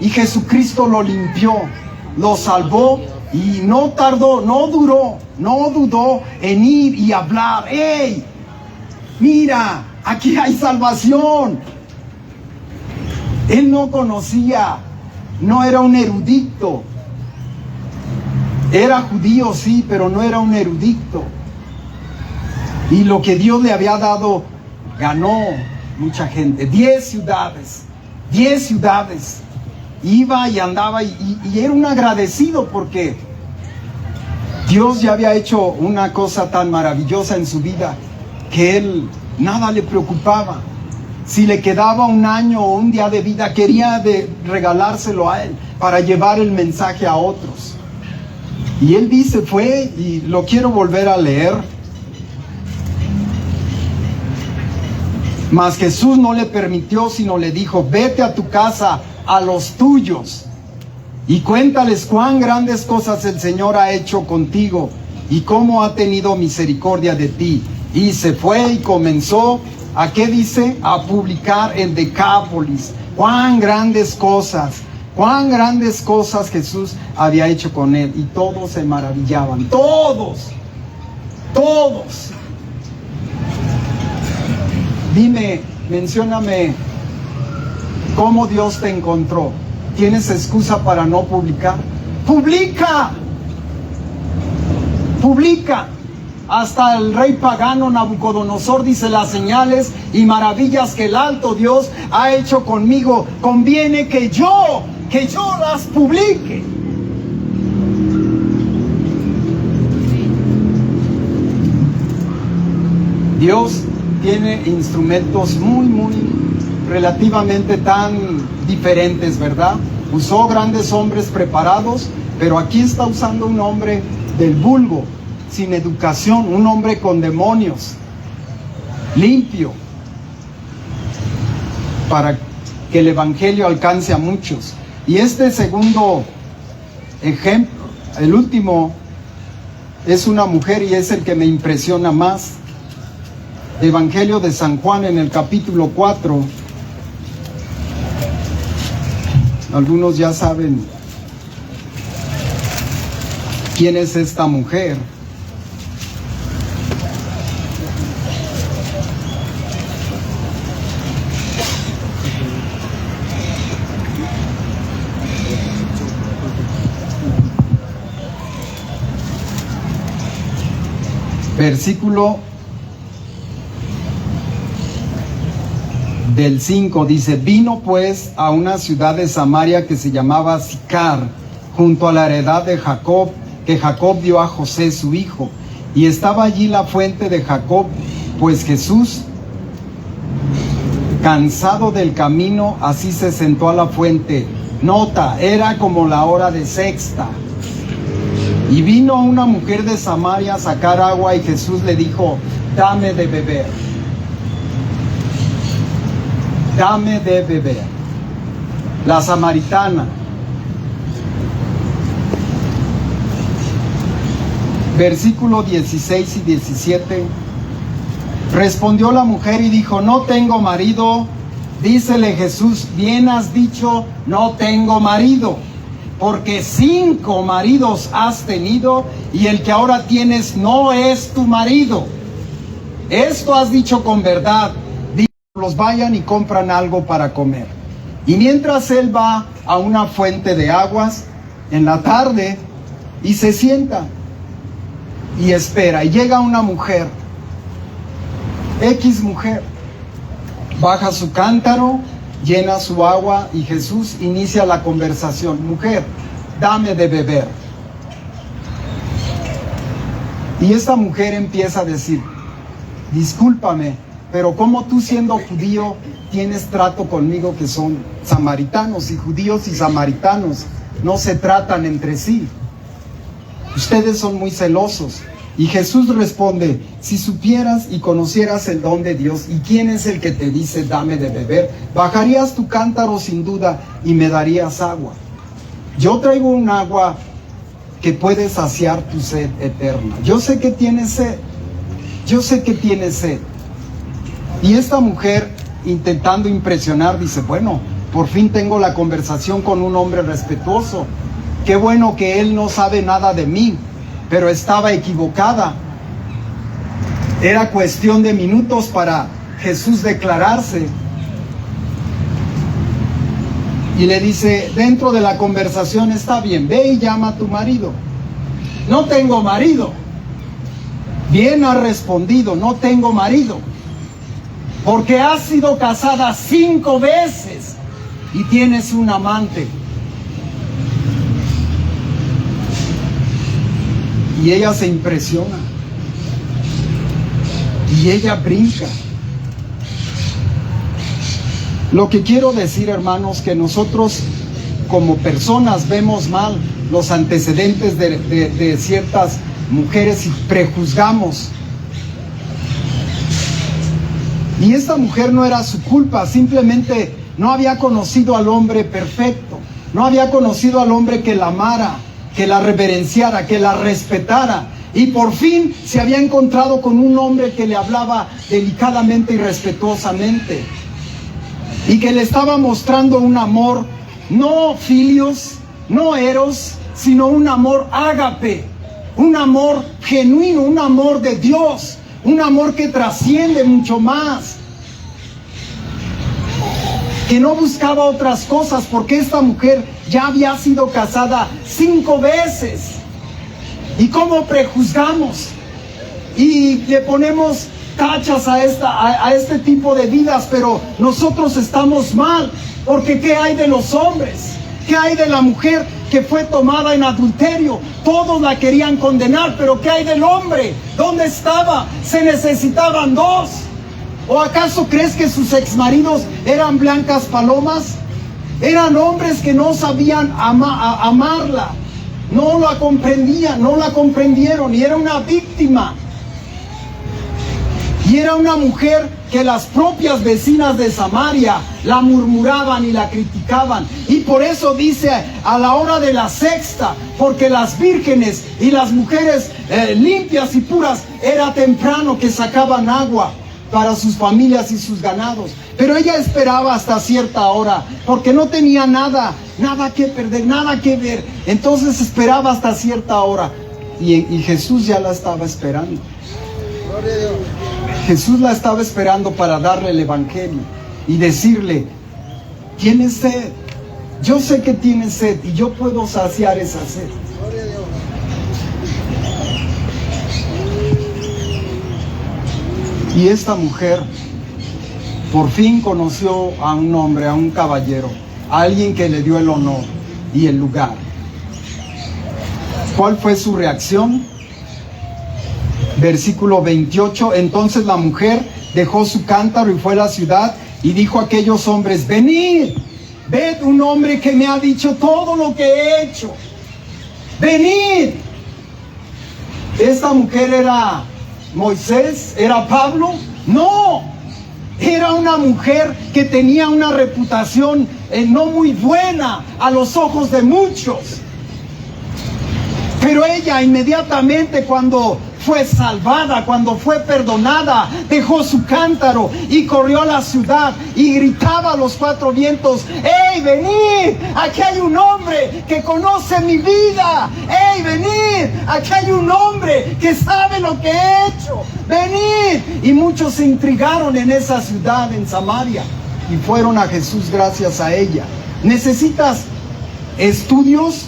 Y Jesucristo lo limpió, lo salvó, y no tardó, no dudó en ir y hablar: ¡hey! Mira, aquí hay salvación. Él no conocía, no era un erudito. Era judío, sí, pero no era un erudito. Y lo que Dios le había dado, ganó mucha gente. 10 ciudades. Iba y andaba y era un agradecido, porque Dios ya había hecho una cosa tan maravillosa en su vida que él nada le preocupaba. Si le quedaba un año o un día de vida, quería regalárselo a él para llevar el mensaje a otros. Y él dice, fue, y lo quiero volver a leer. Mas Jesús no le permitió, sino le dijo: vete a tu casa, a los tuyos, y cuéntales cuán grandes cosas el Señor ha hecho contigo y cómo ha tenido misericordia de ti. Y se fue y comenzó, ¿a qué dice? A publicar en Decápolis cuán grandes cosas Jesús había hecho con él. Y todos se maravillaban, todos. Dime, mencióname cómo Dios te encontró. ¿Tienes excusa para no publicar? ¡Publica! Hasta el rey pagano Nabucodonosor dice: las señales y maravillas que el alto Dios ha hecho conmigo, conviene que yo las publique. Dios tiene instrumentos muy relativamente tan diferentes, ¿verdad? Usó grandes hombres preparados, pero aquí está usando un hombre del vulgo, sin educación, un hombre con demonios, limpio, para que el evangelio alcance a muchos. Y este segundo ejemplo, el último, es una mujer, y es el que me impresiona más. Evangelio de San Juan, en el capítulo 4. Algunos ya saben quién es esta mujer. Versículo del 5 dice: vino pues a una ciudad de Samaria que se llamaba Sicar, junto a la heredad de Jacob, que Jacob dio a José su hijo. Y estaba allí la fuente de Jacob. Pues Jesús, cansado del camino, así se sentó a la fuente. Nota, era como la hora de sexta. Y vino una mujer de Samaria a sacar agua, y Jesús le dijo: dame de beber. Dame de beber. La samaritana. Versículo 16 y 17. Respondió la mujer y dijo: no tengo marido. Dícele Jesús: bien has dicho, no tengo marido, porque 5 maridos has tenido, y el que ahora tienes no es tu marido. Esto has dicho con verdad. Los vayan y compran algo para comer. Y mientras él va a una fuente de aguas en la tarde y se sienta y espera, y llega una mujer, X mujer, baja su cántaro, llena su agua, y Jesús inicia la conversación: mujer, dame de beber. Y esta mujer empieza a decir: discúlpame, pero ¿cómo tú, siendo judío, tienes trato conmigo que son samaritanos? Y judíos y samaritanos no se tratan entre sí. Ustedes son muy celosos. Y Jesús responde: si supieras y conocieras el don de Dios y quién es el que te dice dame de beber, bajarías tu cántaro sin duda y me darías agua. Yo traigo un agua que puede saciar tu sed eterna. Yo sé que tienes sed. Y esta mujer, intentando impresionar, dice: bueno, por fin tengo la conversación con un hombre respetuoso. Qué bueno que él no sabe nada de mí. Pero estaba equivocada. Era cuestión de minutos para Jesús declararse. Y le dice, dentro de la conversación: está bien, ve y llama a tu marido. No tengo marido. Bien ha respondido: no tengo marido. Porque has sido casada 5 veces y tienes un amante. Y ella se impresiona. Y ella brinca. Lo que quiero decir, hermanos, que nosotros como personas vemos mal los antecedentes de ciertas mujeres y prejuzgamos. Y esta mujer no era su culpa, simplemente no había conocido al hombre perfecto, no había conocido al hombre que la amara, que la reverenciara, que la respetara. Y por fin se había encontrado con un hombre que le hablaba delicadamente y respetuosamente, y que le estaba mostrando un amor, no filios, no eros, sino un amor ágape, un amor genuino, un amor de Dios, un amor que trasciende mucho más, que no buscaba otras cosas, porque esta mujer ya había sido casada 5 veces. ¿Y cómo prejuzgamos? Y le ponemos tachas a este tipo de vidas, pero nosotros estamos mal, porque ¿qué hay de los hombres? ¿Qué hay de la mujer que fue tomada en adulterio? Todos la querían condenar, pero ¿qué hay del hombre? ¿Dónde estaba? Se necesitaban 2. ¿O acaso crees que sus exmaridos eran blancas palomas? Eran hombres que no sabían amarla, no la comprendían, no la comprendieron, y era una víctima. Y era una mujer que las propias vecinas de Samaria la murmuraban y la criticaban. Y por eso dice a la hora de la sexta, porque las vírgenes y las mujeres limpias y puras era temprano que sacaban agua para sus familias y sus ganados. Pero ella esperaba hasta cierta hora, porque no tenía nada que perder, nada que ver. Entonces esperaba hasta cierta hora. Y Jesús ya la estaba esperando. Gloria a Dios. Jesús la estaba esperando para darle el evangelio y decirle: tienes sed, yo sé que tienes sed y yo puedo saciar esa sed. Gloria a Dios. Y esta mujer por fin conoció a un hombre, a un caballero, a alguien que le dio el honor y el lugar. ¿Cuál fue su reacción? Versículo 28, entonces la mujer dejó su cántaro y fue a la ciudad y dijo a aquellos hombres: venid, ved un hombre que me ha dicho todo lo que he hecho. Venid. ¿Esta mujer era Moisés? ¿Era Pablo? No, era una mujer que tenía una reputación no muy buena a los ojos de muchos. Pero ella inmediatamente, cuando fue salvada, cuando fue perdonada, dejó su cántaro y corrió a la ciudad y gritaba a los 4 vientos: ¡hey, venid! Aquí hay un hombre que conoce mi vida. ¡Hey, venid! Aquí hay un hombre que sabe lo que he hecho. ¡Venid! Y muchos se intrigaron en esa ciudad, en Samaria, y fueron a Jesús gracias a ella. ¿Necesitas estudios?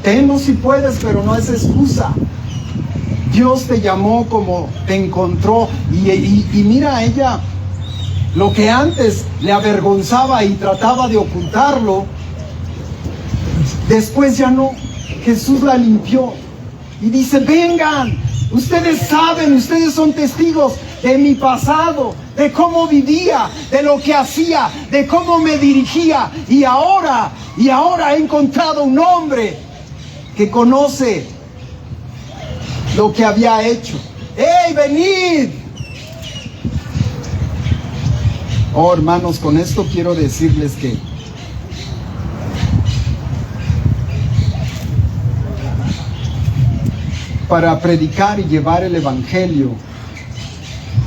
Tenlos si puedes, pero no es excusa. Dios te llamó como te encontró, y mira a ella, lo que antes le avergonzaba y trataba de ocultarlo, después ya no. Jesús la limpió y dice: vengan, ustedes saben, ustedes son testigos de mi pasado, de cómo vivía, de lo que hacía, de cómo me dirigía, y ahora he encontrado un hombre que conoce lo que había hecho. ¡Hey, venid! Oh, hermanos, con esto quiero decirles que para predicar y llevar el evangelio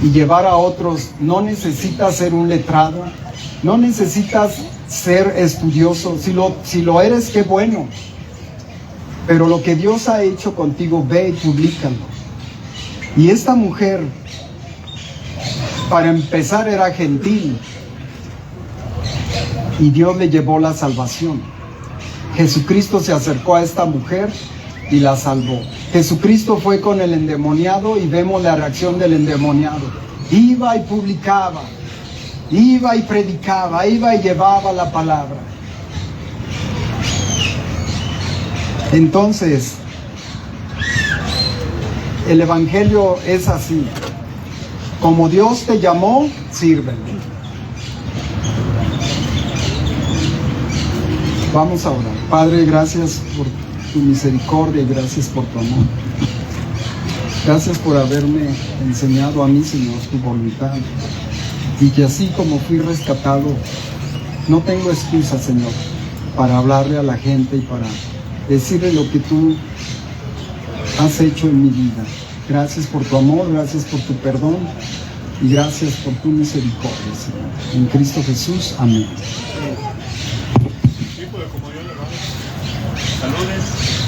y llevar a otros, no necesitas ser un letrado, no necesitas ser estudioso. Si lo eres, qué bueno. Pero lo que Dios ha hecho contigo, ve y publícalo. Y esta mujer, para empezar, era gentil, y Dios le llevó la salvación. Jesucristo se acercó a esta mujer y la salvó. Jesucristo fue con el endemoniado y vemos la reacción del endemoniado. Iba y publicaba, iba y predicaba, iba y llevaba la palabra. Entonces, el evangelio es así. Como Dios te llamó, sírvele. Vamos a orar. Padre, gracias por tu misericordia y gracias por tu amor. Gracias por haberme enseñado a mí, Señor, tu voluntad. y que así como fui rescatado, no tengo excusa, Señor, para hablarle a la gente y para decirle lo que tú has hecho en mi vida. Gracias por tu amor, gracias por tu perdón y gracias por tu misericordia, Señor. En Cristo Jesús, amén. Tipo de comunión, hermanos. Saludes.